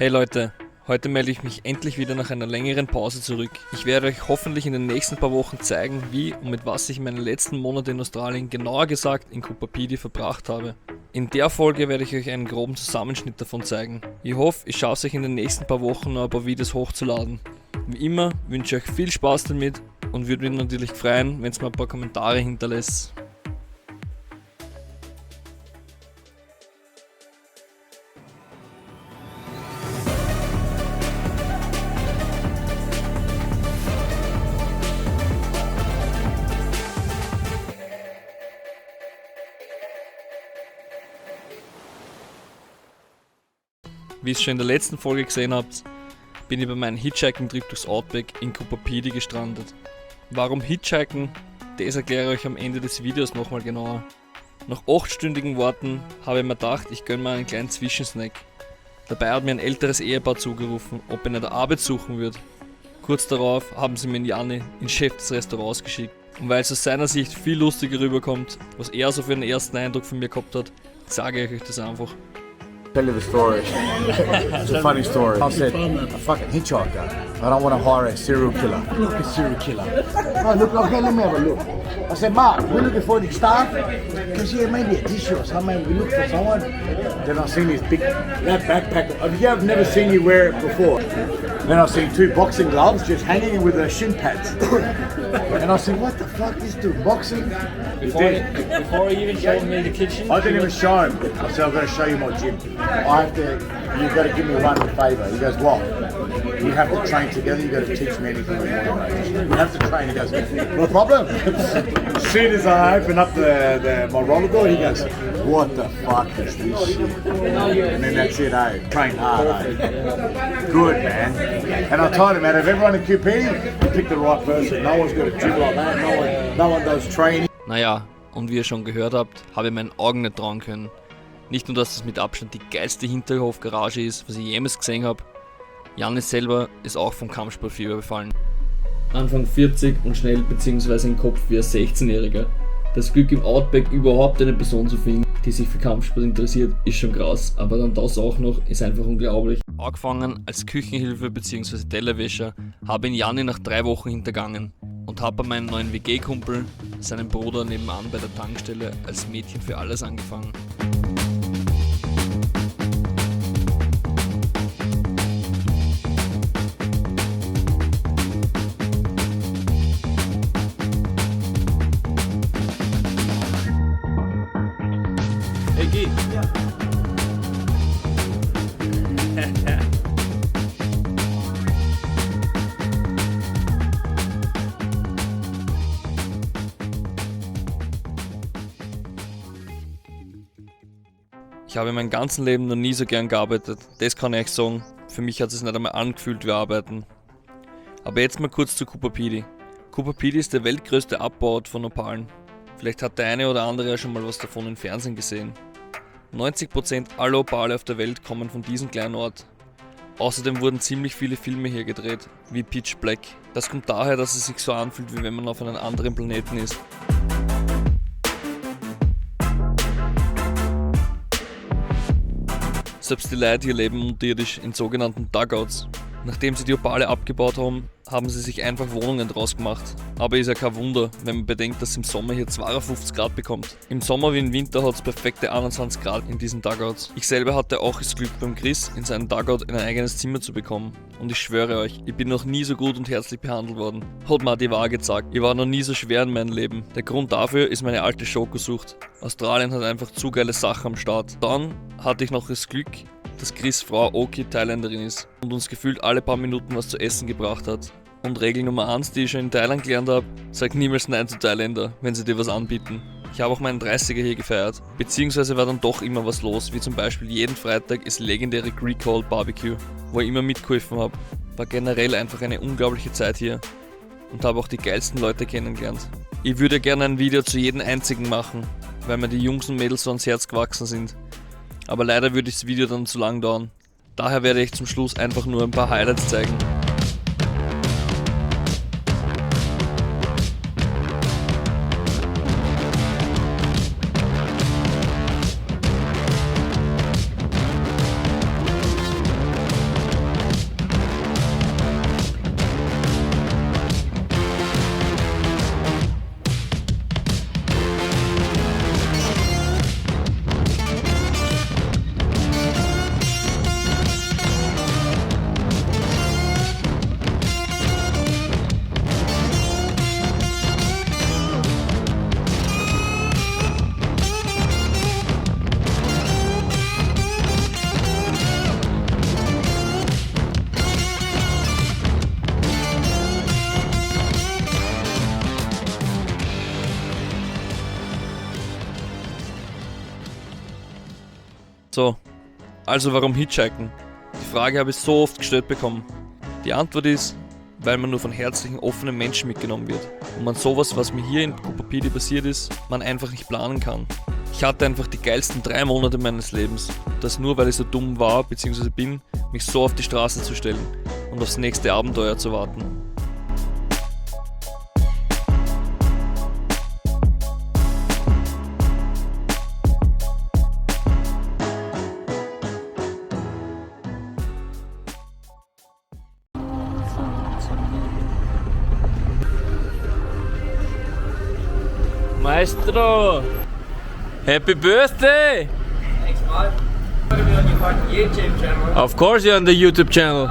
Hey Leute, heute melde ich mich endlich wieder nach einer längeren Pause zurück. Ich werde euch hoffentlich in den nächsten paar Wochen zeigen, wie und mit was ich meine letzten Monate in Australien, genauer gesagt in Cooper Pedy, verbracht habe. In der Folge werde ich euch einen groben Zusammenschnitt davon zeigen. Ich hoffe, ich schaffe es euch in den nächsten paar Wochen noch ein paar Videos hochzuladen. Wie immer wünsche ich euch viel Spaß damit und würde mich natürlich freuen, wenn ihr mir ein paar Kommentare hinterlässt. Wie ihr es schon in der letzten Folge gesehen habt, bin ich bei meinem Hitchhiking-Trip durchs Outback in Cooper Pedy gestrandet. Warum Hitchhiken? Das erkläre ich euch am Ende des Videos nochmal genauer. Nach 8-stündigen Warten habe ich mir gedacht, ich gönne mir einen kleinen Zwischensnack. Dabei hat mir ein älteres Ehepaar zugerufen, ob ich nach der Arbeit suchen würde. Kurz darauf haben sie mir in Janni, den Chef des Restaurants, geschickt. Und weil es aus seiner Sicht viel lustiger rüberkommt, was er so für einen ersten Eindruck von mir gehabt hat, sage ich euch das einfach. Tell you the story. It's a funny story. I said, a fucking hitchhiker. I don't want to hire a serial killer. Look, a serial killer. Oh, look, okay, let me have a look. I said, Mark, we're looking for the staff. Because, yeah, maybe a tissue or something. We look for someone. Then I seen this big, that backpack. I've never seen you wear it before. Then I seen 2 boxing gloves just hanging with the shin pads. And I said, what the fuck, this dude boxing? Before he even showed me the kitchen. I didn't even show him. I said, I'm going to show you my gym. You've got to give me one favour. He goes, what? We have to train together. You've got to teach me anything you want. We have to train. He goes, no problem. As soon as I open up my roller door, he goes, what the fuck is this shit? And then that's it, eh? Train hard, eh? Good, man. And I told him, out of everyone in QP, you picked the right person. No one's got a gym like that. No one does training. Naja, und wie ihr schon gehört habt, habe ich meinen Augen nicht trauen können. Nicht nur, dass es mit Abstand die geilste Hinterhofgarage ist, was ich jemals gesehen habe. Jannis selber ist auch vom Kampfsportfieber befallen. Anfang 40 und schnell bzw. im Kopf wie ein 16-Jähriger. Das Glück im Outback überhaupt eine Person zu finden, die sich für Kampfsport interessiert, ist schon krass, aber dann das auch noch, ist einfach unglaublich. Angefangen als Küchenhilfe bzw. Tellerwäscher habe ich Janni nach 3 Wochen hintergangen und habe bei meinem neuen WG-Kumpel, seinem Bruder, nebenan bei der Tankstelle als Mädchen für alles angefangen. Hey, geh! Ja. Ich habe in meinem ganzen Leben noch nie so gern gearbeitet, das kann ich euch sagen. Für mich hat es nicht einmal angefühlt wie Arbeiten. Aber jetzt mal kurz zu Cooper Pedy. Cooper Pedy ist der weltgrößte Abbauort von Opalen. Vielleicht hat der eine oder andere ja schon mal was davon im Fernsehen gesehen. 90% aller Opale auf der Welt kommen von diesem kleinen Ort. Außerdem wurden ziemlich viele Filme hier gedreht, wie Pitch Black. Das kommt daher, dass es sich so anfühlt, wie wenn man auf einem anderen Planeten ist. Selbst die Leute hier leben unterirdisch in sogenannten Dugouts. Nachdem sie die Opale abgebaut haben, haben sie sich einfach Wohnungen draus gemacht. Aber ist ja kein Wunder, wenn man bedenkt, dass es im Sommer hier 52 Grad bekommt. Im Sommer wie im Winter hat es perfekte 21 Grad in diesen Dugouts. Ich selber hatte auch das Glück, beim Chris in seinem Dugout ein eigenes Zimmer zu bekommen. Und ich schwöre euch, ich bin noch nie so gut und herzlich behandelt worden. Hat mir die Wahrheit gesagt, ich war noch nie so schwer in meinem Leben. Der Grund dafür ist meine alte Schokosucht. Australien hat einfach zu geile Sachen am Start. Dann hatte ich noch das Glück, dass Chris' Frau Oki Thailänderin ist und uns gefühlt alle paar Minuten was zu essen gebracht hat. Und Regel Nummer 1, die ich schon in Thailand gelernt habe, sag niemals Nein zu Thailänder, wenn sie dir was anbieten. Ich habe auch meinen 30er hier gefeiert, beziehungsweise war dann doch immer was los, wie zum Beispiel jeden Freitag ist legendäre Greek Hall Barbecue, wo ich immer mitgeholfen habe. War generell einfach eine unglaubliche Zeit hier und habe auch die geilsten Leute kennengelernt. Ich würde gerne ein Video zu jedem einzigen machen, weil mir die Jungs und Mädels so ans Herz gewachsen sind. Aber leider würde das Video dann zu lang dauern. Daher werde ich zum Schluss einfach nur ein paar Highlights zeigen. So, also warum Hitchhiken? Die Frage habe ich so oft gestellt bekommen. Die Antwort ist, weil man nur von herzlichen, offenen Menschen mitgenommen wird. Und man sowas, was mir hier in Coober Pedy passiert ist, man einfach nicht planen kann. Ich hatte einfach die geilsten 3 Monate meines Lebens. Das nur, weil ich so dumm war, bzw. bin, mich so auf die Straße zu stellen und aufs nächste Abenteuer zu warten. Maestro! Happy birthday! Thanks, bud. I'm gonna be on your fucking YouTube channel. Of course you're on the YouTube channel.